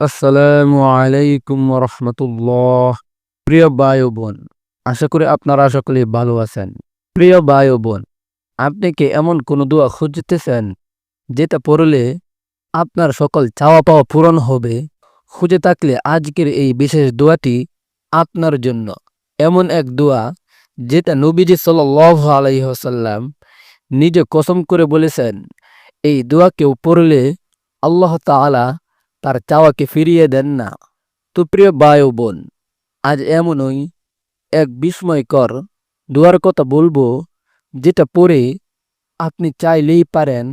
আসসালামু আলাইকুম রহমতুল্লাহ। প্রিয় ভাই ও বোন, আশা করি আপনারা সকলেই ভালো আছেন। প্রিয় ভাই ও বোন, আপনি কি এমন কোন দোয়া খুঁজতেছেন যেটা পড়লে আপনার সকল চাওয়া পাওয়া পূরণ হবে? খুঁজে থাকলে আজকের এই বিশেষ দোয়াটি আপনার জন্য। এমন এক দোয়া যেটা নবীজি সাল্লাল্লাহু আলাইহি ওয়াসাল্লাম নিজে কসম করে বলেছেন, এই দোয়া কেউ পড়লে আল্লাহ তাআলা তার চাওয়াকে ফিরিয়ে দেন না। তো প্রিয় ভাই ও বোন, আজ এমনই এক বিস্ময়কর দোয়ার কথা বলবো, যেটা পড়ে আপনি চাইলেই পারেন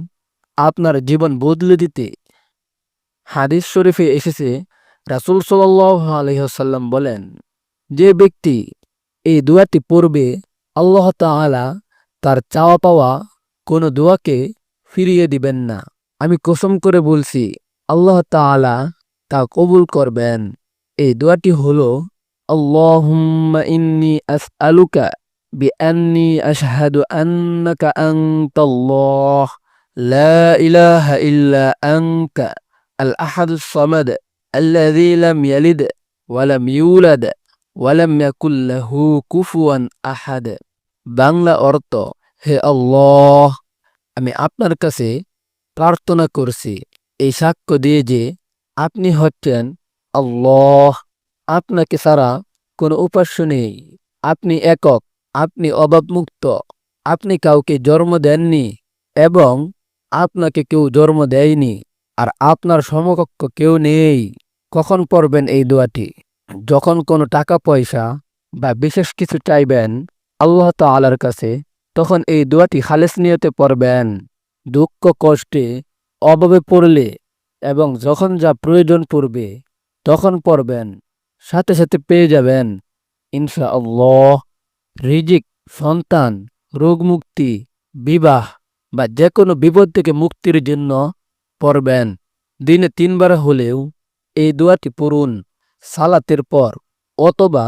আপনার জীবন বদলে দিতে। হাদিস শরীফে এসেছে, রাসূল সাল্লাল্লাহু আলাইহি ওয়াসাল্লাম বলেন, যে ব্যক্তি এই দোয়াটি পড়বে আল্লাহ তাআলা তার চাওয়া পাওয়া কোনো দোয়াকে ফিরিয়ে দিবেন না। আমি কসম করে বলছি, আল্লাহ তাআলা তা কবুল করবেন। এই দোয়াটি হলো, আল্লাহুম্মা ইন্নী আসআলুকা বিআন্নী আশহাদু আন্নাকা আনতাল্লাহ লা ইলাহা ইল্লা আনতা আল আহাদুস সামাদ আল্লাযী লাম ইয়ালিদ ওয়া লাম ইউলাদ ওয়া লাম ইয়াকুল লাহু কুফুয়ান আহাদ। বাংলা অর্থ, হে আল্লাহ, আমি আপনার কাছে প্রার্থনা করছি এই সাক্ষ্য দিয়ে যে আপনি হচ্ছেন আল্লাহ, আপনাকে ছাড়া কোনো উপাস্য নেই, আপনি একক, আপনি অভাবমুক্ত, আপনি কাউকে জন্ম দেননি এবং আপনাকে কেউ জন্ম দেয়নি, আর আপনার সমকক্ষ কেউ নেই। কখন পড়বেন এই দোয়াটি? যখন কোনো টাকা পয়সা বা বিশেষ কিছু চাইবেন আল্লাহ তাআলার কাছে, তখন এই দোয়াটি খালেস নিয়তে পড়বেন। দুঃখ কষ্টে অভাবে পড়লে এবং যখন যা প্রয়োজন পড়বে তখন পড়বেন, সাথে সাথে পেয়ে যাবেন ইনশাআল্লাহ। রিজিক, সন্তান, রোগমুক্তি, বিবাহ বা যে কোনো বিপদ থেকে মুক্তির জন্য পড়বেন। দিনে 3 বার হলেও এই দোয়াটি পড়ুন, সালাতের পর অথবা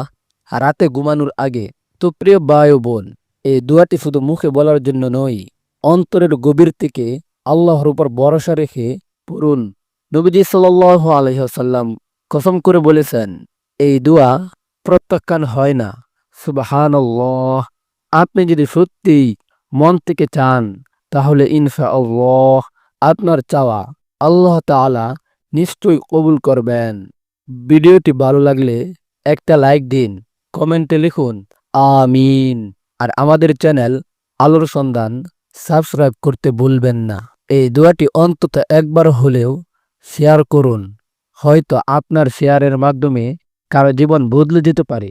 রাতে ঘুমানোর আগে। তো প্রিয় ভাই ও বোন, এই দোয়াটি শুধু মুখে বলার জন্য নয়, অন্তরের গভীর থেকে আল্লাহর উপর ভরসা রেখে পড়ুন। নবীজি সাল্লাল্লাহু আলাইহি ওয়াসাল্লাম কসম করে বলেছেন, এই দোয়া প্রত্যাখ্যান হয় না। সুবহানাল্লাহ। আপনি যদি সত্যিই মন থেকে চান তাহলে ইনশাআল্লাহ আপনার চাওয়া আল্লাহ তাআলা নিশ্চয়ই কবুল করবেন। ভিডিওটি ভালো লাগলে একটা লাইক দিন, কমেন্টে লিখুন আমিন। আর আমাদের চ্যানেল আলোর সন্ধান সাবস্ক্রাইব করতে ভুলবেন না। এই দোয়াটি অন্তত একবার হলেও শেয়ার করুন, হয়তো আপনার শেয়ারের মাধ্যমে কারো জীবন বদলে যেতে পারে।